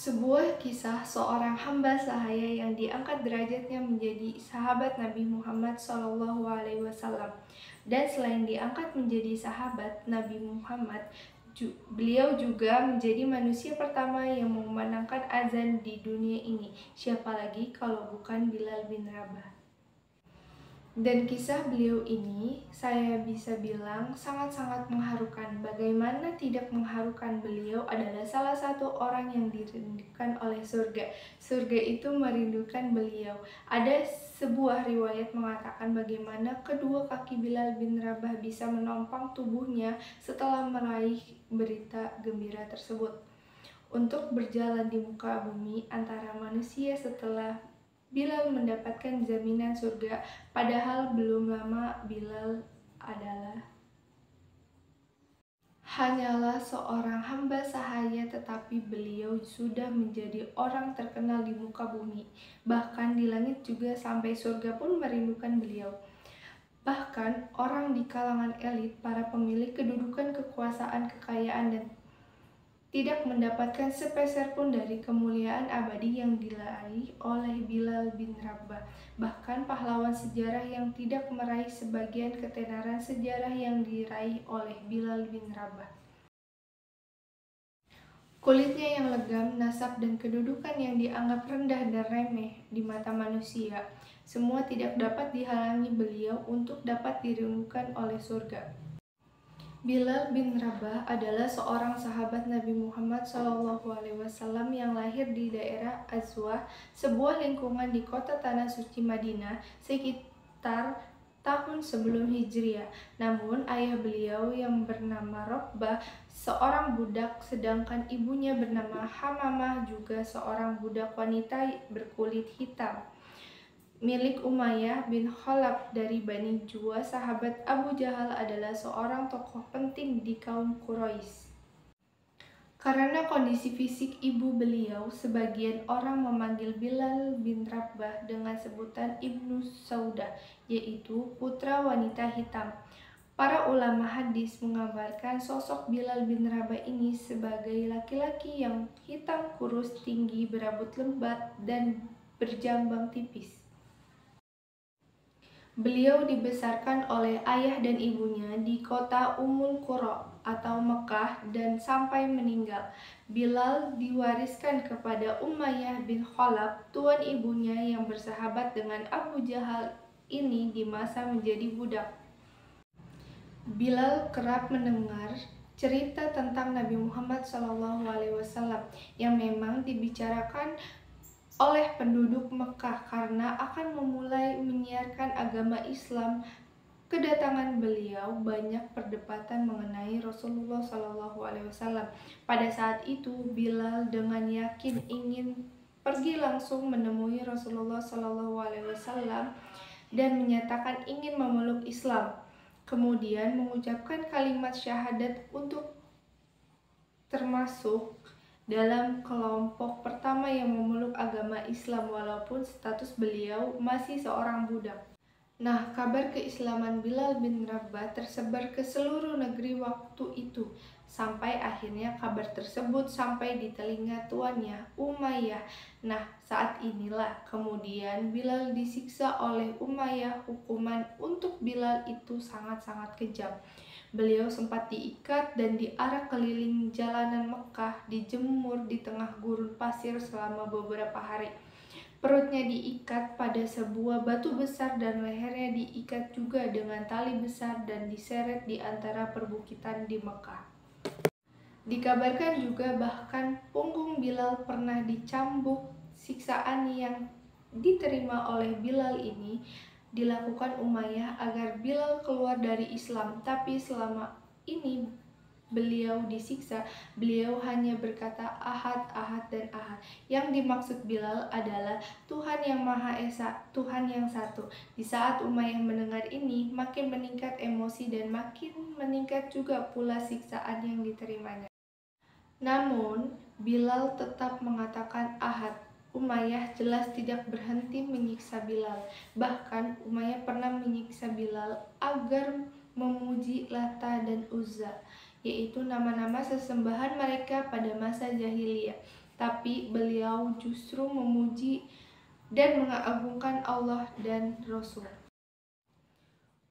Sebuah kisah seorang hamba sahaya yang diangkat derajatnya menjadi sahabat Nabi Muhammad SAW. Dan selain diangkat menjadi sahabat Nabi Muhammad, beliau juga menjadi manusia pertama yang mengumandangkan azan di dunia ini. Siapa lagi kalau bukan Bilal bin Rabah. Dan kisah beliau ini saya bisa bilang sangat-sangat mengharukan. Bagaimana tidak mengharukan, beliau adalah salah satu orang yang dirindukan oleh surga. Surga itu merindukan beliau. Ada sebuah riwayat mengatakan bagaimana kedua kaki Bilal bin Rabah bisa menompang tubuhnya setelah meraih berita gembira tersebut. Untuk berjalan di muka bumi antara manusia setelah Bilal mendapatkan jaminan surga, padahal belum lama Bilal hanyalah seorang hamba sahaya, tetapi beliau sudah menjadi orang terkenal di muka bumi. Bahkan di langit juga sampai surga pun merindukan beliau. Bahkan orang di kalangan elit, para pemilik kedudukan, kekuasaan, kekayaan, dan tidak mendapatkan sepeser pun dari kemuliaan abadi yang diraih oleh Bilal bin Rabah. Bahkan pahlawan sejarah yang tidak meraih sebagian ketenaran sejarah yang diraih oleh Bilal bin Rabah. Kulitnya yang legam, nasab, dan kedudukan yang dianggap rendah dan remeh di mata manusia, semua tidak dapat dihalangi beliau untuk dapat dirindukan oleh surga. Bilal bin Rabah adalah seorang sahabat Nabi Muhammad SAW yang lahir di daerah Azwah, sebuah lingkungan di kota Tanah Suci Madinah, sekitar tahun sebelum Hijriah. Namun ayah beliau yang bernama Robbah seorang budak, sedangkan ibunya bernama Hamamah juga seorang budak wanita berkulit hitam, milik Umayyah bin Khalaf dari Bani Juwa. Sahabat Abu Jahal adalah seorang tokoh penting di kaum Quraisy. Karena kondisi fisik ibu beliau, sebagian orang memanggil Bilal bin Rabah dengan sebutan Ibnu Saudah, yaitu putra wanita hitam. Para ulama hadis mengabarkan sosok Bilal bin Rabah ini sebagai laki-laki yang hitam kurus, tinggi, berambut lebat, dan berjambang tipis. Beliau dibesarkan oleh ayah dan ibunya di kota Ummul Qura atau Mekah, dan sampai meninggal, Bilal diwariskan kepada Umayyah bin Khalaf, tuan ibunya yang bersahabat dengan Abu Jahal ini di masa menjadi budak. Bilal kerap mendengar cerita tentang Nabi Muhammad SAW yang memang dibicarakan oleh penduduk Mekah karena akan memulai menyiarkan agama Islam. Kedatangan beliau banyak perdebatan mengenai Rasulullah SAW. Pada saat itu Bilal dengan yakin ingin pergi langsung menemui Rasulullah SAW dan menyatakan ingin memeluk Islam, kemudian mengucapkan kalimat syahadat untuk termasuk dalam kelompok pertama yang memeluk agama Islam walaupun status beliau masih seorang budak. Nah, kabar keislaman Bilal bin Rabah tersebar ke seluruh negeri waktu itu, sampai akhirnya kabar tersebut sampai di telinga tuannya, Umayyah. Nah, saat inilah kemudian Bilal disiksa oleh Umayyah. Hukuman untuk Bilal itu sangat-sangat kejam. Beliau sempat diikat dan diarak keliling jalanan Mekah, dijemur di tengah gurun pasir selama beberapa hari. Perutnya diikat pada sebuah batu besar dan lehernya diikat juga dengan tali besar dan diseret di antara perbukitan di Mekah. Dikabarkan juga bahkan punggung Bilal pernah dicambuk. Siksaan yang diterima oleh Bilal ini dilakukan Umayyah agar Bilal keluar dari Islam, tapi selama ini beliau disiksa, beliau hanya berkata Ahad, Ahad, dan Ahad. Yang dimaksud Bilal adalah Tuhan yang Maha Esa, Tuhan yang satu. Di saat Umayyah mendengar ini, makin meningkat emosi dan makin meningkat juga pula siksaan yang diterimanya. Namun, Bilal tetap mengatakan Ahad. Umayyah jelas tidak berhenti menyiksa Bilal. Bahkan Umayyah pernah menyiksa Bilal agar memuji Lata dan Uzza, yaitu nama-nama sesembahan mereka pada masa jahiliyah. tapi beliau justru memuji dan mengagungkan Allah dan Rasul.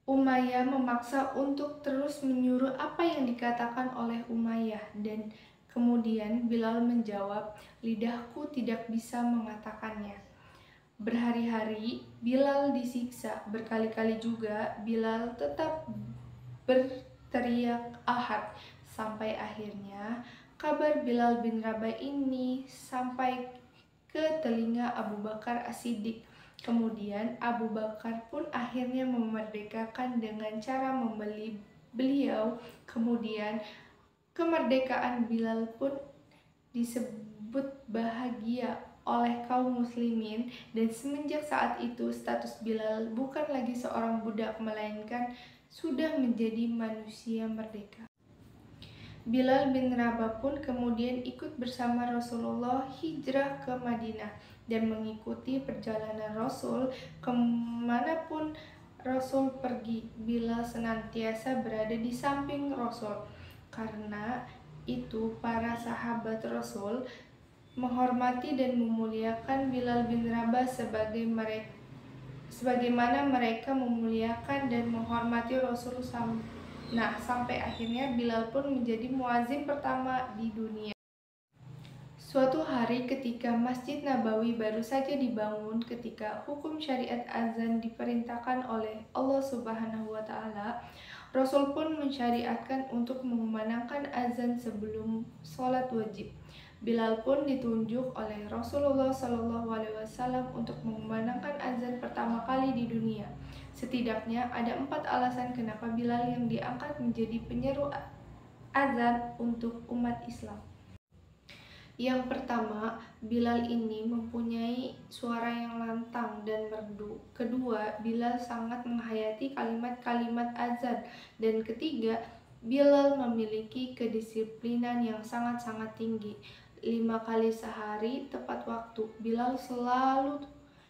Umayyah memaksa untuk terus menyuruh apa yang dikatakan oleh Umayyah, dan kemudian Bilal menjawab, "Lidahku tidak bisa mengatakannya." Berhari-hari Bilal disiksa, berkali-kali juga Bilal tetap berteriak Ahad, sampai akhirnya kabar Bilal bin Rabah ini sampai ke telinga Abu Bakar As-Siddiq. Kemudian Abu Bakar pun akhirnya memerdekakan dengan cara membeli beliau. Kemudian kemerdekaan Bilal pun disebut bahagia oleh kaum muslimin, dan semenjak saat itu status Bilal bukan lagi seorang budak, melainkan sudah menjadi manusia merdeka. Bilal bin Rabah pun kemudian ikut bersama Rasulullah hijrah ke Madinah dan mengikuti perjalanan Rasul kemanapun Rasul pergi. Bilal senantiasa berada di samping Rasul. Karena itu para sahabat Rasul menghormati dan memuliakan Bilal bin Rabah sebagaimana mereka memuliakan dan menghormati Rasul. Sampai akhirnya Bilal pun menjadi muazin pertama di dunia. Suatu hari ketika Masjid Nabawi baru saja dibangun, ketika hukum syariat azan diperintahkan oleh Allah Subhanahu wa Ta'ala, Rasul pun mensyariatkan untuk mengumandangkan azan sebelum sholat wajib. Bilal pun ditunjuk oleh Rasulullah SAW untuk mengumandangkan azan pertama kali di dunia. Setidaknya ada 4 alasan kenapa Bilal yang diangkat menjadi penyeru azan untuk umat Islam. Yang pertama, Bilal ini mempunyai suara yang lantang dan merdu. Kedua, Bilal sangat menghayati kalimat-kalimat azan. Dan ketiga, Bilal memiliki kedisiplinan yang sangat-sangat tinggi. 5 kali sehari tepat waktu. Bilal selalu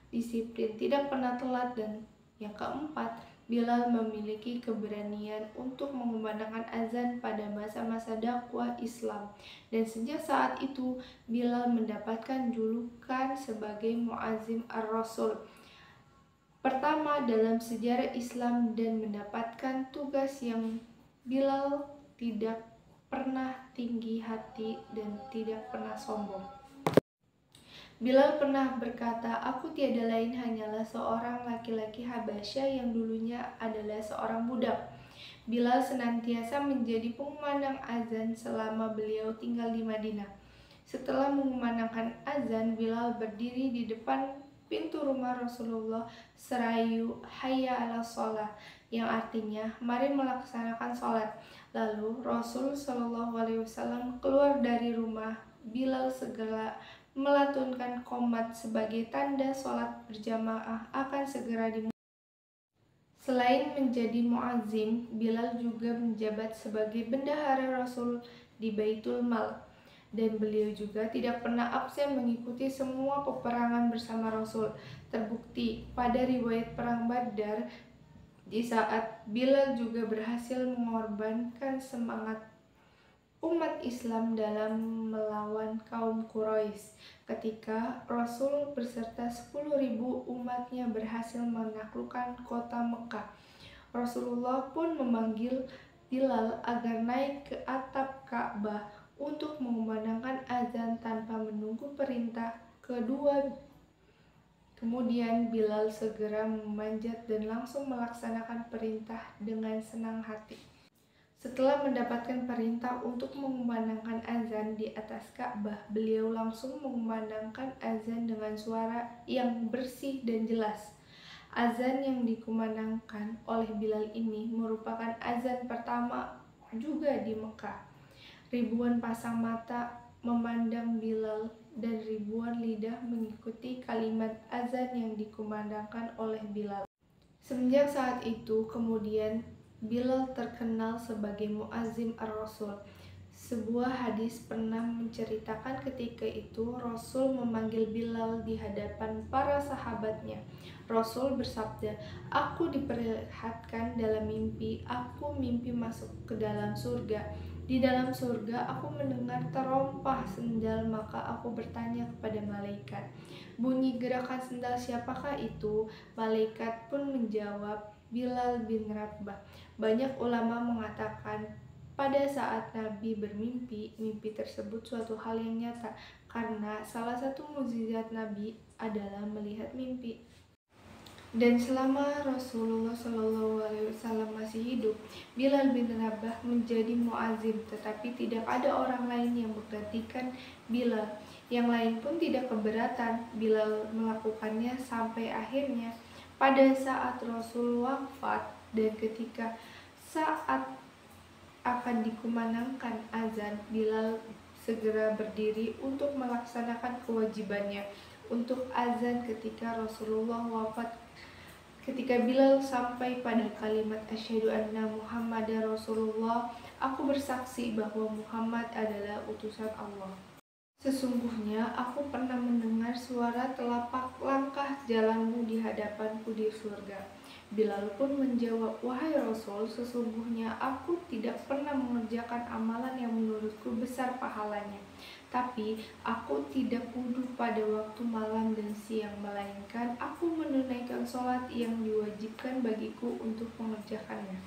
disiplin, tidak pernah telat. Dan yang keempat, Bilal memiliki keberanian untuk mengumandangkan azan pada masa-masa dakwah Islam. Dan sejak saat itu, Bilal mendapatkan julukan sebagai Muazzin ar-Rasul pertama dalam sejarah Islam, dan mendapatkan tugas yang Bilal tidak pernah tinggi hati dan tidak pernah sombong. Bilal pernah berkata, "Aku tiada lain hanyalah seorang laki-laki Habasyah yang dulunya adalah seorang budak." Bilal senantiasa menjadi pengumandang azan selama beliau tinggal di Madinah. Setelah mengumandangkan azan, Bilal berdiri di depan pintu rumah Rasulullah serayu "Hayya 'alas shalah", yang artinya "Mari melaksanakan sholat". Lalu Rasul SAW keluar dari rumah. Bilal segera melatunkan qomat sebagai tanda sholat berjamaah akan segera dimulai. Selain menjadi muazzin, Bilal juga menjabat sebagai bendahara Rasul di Baitul Mal, dan beliau juga tidak pernah absen mengikuti semua peperangan bersama Rasul. Terbukti pada riwayat perang Badar, di saat Bilal juga berhasil mengorbankan semangat umat Islam dalam melawan kaum Quraisy, ketika Rasul beserta 10.000 umatnya berhasil menaklukkan kota Mekah. Rasulullah pun memanggil Bilal agar naik ke atap Ka'bah untuk mengumandangkan azan tanpa menunggu perintah kedua. Kemudian Bilal segera memanjat dan langsung melaksanakan perintah dengan senang hati. Setelah mendapatkan perintah untuk mengumandangkan azan di atas Ka'bah, beliau langsung mengumandangkan azan dengan suara yang bersih dan jelas. Azan yang dikumandangkan oleh Bilal ini merupakan azan pertama juga di Mekah. Ribuan pasang mata memandang Bilal dan ribuan lidah mengikuti kalimat azan yang dikumandangkan oleh Bilal. Semenjak saat itu, kemudian Bilal terkenal sebagai Muazzin ar-Rasul. Sebuah hadis pernah menceritakan ketika itu Rasul memanggil Bilal di hadapan para sahabatnya. Rasul bersabda, "Aku diperlihatkan dalam mimpi, aku mimpi masuk ke dalam surga. Di dalam surga aku mendengar terompah sendal, maka aku bertanya kepada malaikat, bunyi gerakan sendal siapakah itu? Malaikat pun menjawab, Bilal bin Rabah. Banyak ulama mengatakan pada saat Nabi bermimpi, mimpi tersebut suatu hal yang nyata karena salah satu mukjizat Nabi adalah melihat mimpi. Dan selama Rasulullah SAW masih hidup, Bilal bin Rabah menjadi muazin, tetapi tidak ada orang lain yang menggantikan Bilal. Yang lain pun tidak keberatan Bilal melakukannya sampai akhirnya pada saat Rasul wafat dan ketika saat akan dikumandangkan azan, Bilal segera berdiri untuk melaksanakan kewajibannya untuk azan ketika Rasulullah wafat. Ketika Bilal sampai pada kalimat asyhadu anna Muhammadar Rasulullah, aku bersaksi bahwa Muhammad adalah utusan Allah. Sesungguhnya aku pernah mendengar suara telapak langkah jalanmu di hadapanku di surga. Bilal pun menjawab, wahai Rasul, sesungguhnya aku tidak pernah mengerjakan amalan yang menurutku besar pahalanya. Tapi aku tidak wudhu pada waktu malam dan siang, melainkan aku menunaikan sholat yang diwajibkan bagiku untuk mengerjakannya.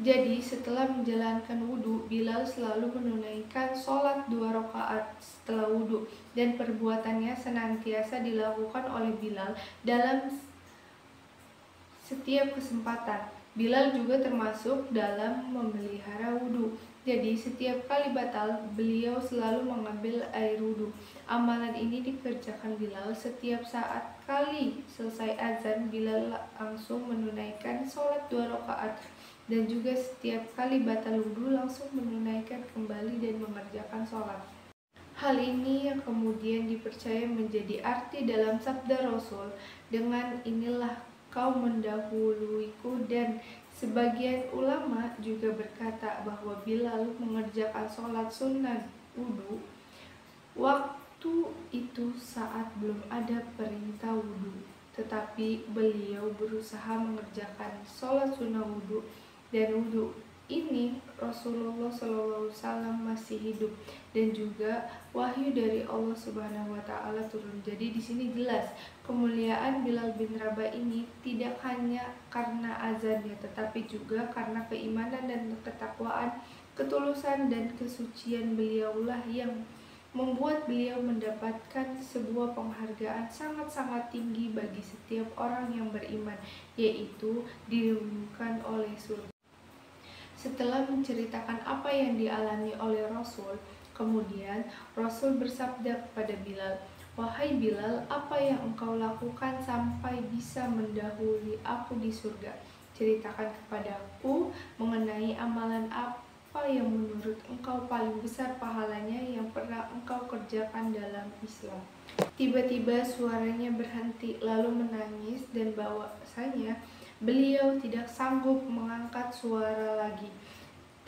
Jadi setelah menjalankan wudhu, Bilal selalu menunaikan sholat 2 rakaat setelah wudhu, dan perbuatannya senantiasa dilakukan oleh Bilal dalam setiap kesempatan. Bilal juga termasuk dalam memelihara wudhu. Jadi setiap kali batal, beliau selalu mengambil air wudhu. Amalan ini dikerjakan Bilal setiap saat kali selesai azan. Bilal langsung menunaikan sholat 2 rakaat dan juga setiap kali batal wudhu langsung menunaikan kembali dan mengerjakan sholat. Hal ini yang kemudian dipercaya menjadi arti dalam sabda Rasul, dengan inilah kau mendahuluiku, dan sebagian ulama juga berkata bahwa Bilal mengerjakan sholat sunnah wudhu waktu itu saat belum ada perintah wudhu, tetapi beliau berusaha mengerjakan sholat sunnah wudhu dan wudhu ini Rasulullah SAW masih hidup dan juga wahyu dari Allah Subhanahu wa taala turun. Jadi di sini jelas kemuliaan Bilal bin Rabah ini tidak hanya karena azannya, tetapi juga karena keimanan dan ketakwaan, ketulusan dan kesucian beliaulah yang membuat beliau mendapatkan sebuah penghargaan sangat-sangat tinggi bagi setiap orang yang beriman, yaitu dirindukan oleh surga. Setelah menceritakan apa yang dialami oleh Rasul, kemudian Rasul bersabda kepada Bilal, wahai Bilal, apa yang engkau lakukan sampai bisa mendahului aku di surga? Ceritakan kepadaku mengenai amalan apa yang menurut engkau paling besar pahalanya yang pernah engkau kerjakan dalam Islam. Tiba-tiba suaranya berhenti lalu menangis, dan bahwasanya beliau tidak sanggup mengangkat suara lagi,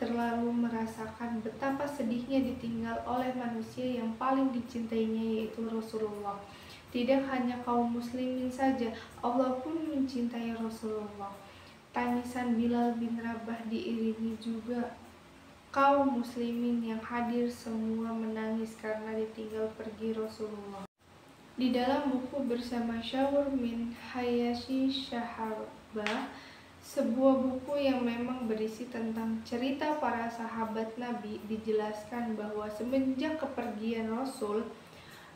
terlalu merasakan betapa sedihnya ditinggal oleh manusia yang paling dicintainya, yaitu Rasulullah. Tidak hanya kaum muslimin saja, Allah pun mencintai Rasulullah. Tangisan Bilal bin Rabah diiringi juga kaum muslimin yang hadir, semua menangis karena ditinggal pergi Rasulullah. Di dalam buku Bersama Syawur min Hayashi Syahabah, sebuah buku yang memang berisi tentang cerita para sahabat Nabi, dijelaskan bahwa semenjak kepergian Rasul,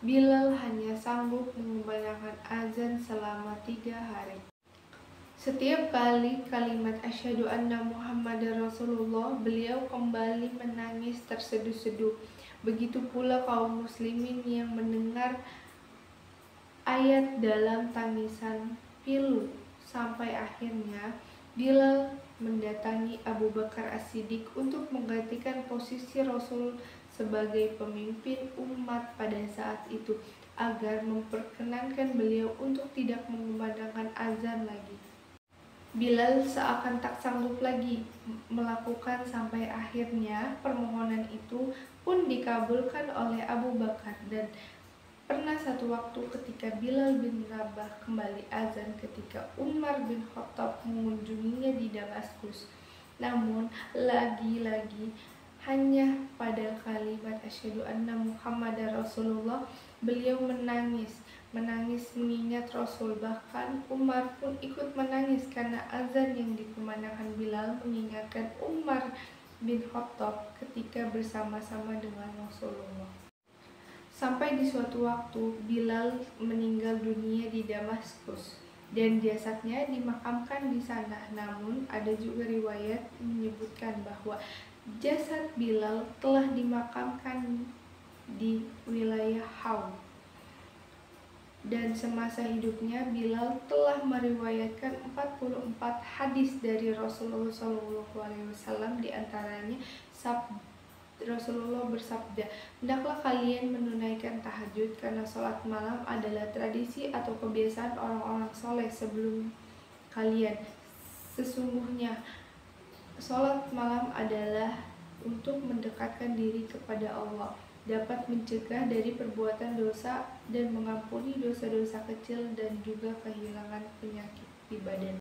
Bilal hanya sanggup mengumandangkan azan selama 3 hari. Setiap kali kalimat asyhadu anna Muhammadar Rasulullah, beliau kembali menangis terseduh-seduh. Begitu pula kaum muslimin yang mendengar ayat dalam tangisan pilu, sampai akhirnya Bilal mendatangi Abu Bakar As-Siddiq untuk menggantikan posisi Rasul sebagai pemimpin umat pada saat itu, agar memperkenankan beliau untuk tidak mengumandangkan azan lagi. Bilal seakan tak sanggup lagi melakukan, sampai akhirnya permohonan itu pun dikabulkan oleh Abu Bakar. Dan pernah satu waktu ketika Bilal bin Rabah kembali azan ketika Umar bin Khattab mengunjunginya di Damaskus. Namun lagi-lagi Hanya pada kalimat asyhadu anna Muhammadar Rasulullah beliau menangis mengingat Rasul. Bahkan Umar pun ikut menangis karena azan yang dikumandangkan Bilal mengingatkan Umar bin Khattab ketika bersama-sama dengan Rasulullah. Sampai di suatu waktu Bilal meninggal dunia di Damaskus dan jasadnya dimakamkan di sana. Namun ada juga riwayat menyebutkan bahwa jasad Bilal telah dimakamkan di wilayah Haud. Dan semasa hidupnya Bilal telah meriwayatkan 44 hadis dari Rasulullah SAW, di antaranya Rasulullah bersabda, "Hendaklah kalian menunaikan tahajud karena sholat malam adalah tradisi atau kebiasaan orang-orang soleh sebelum kalian. Sesungguhnya sholat malam adalah untuk mendekatkan diri kepada Allah, dapat mencegah dari perbuatan dosa dan mengampuni dosa-dosa kecil dan juga kehilangan penyakit di badan."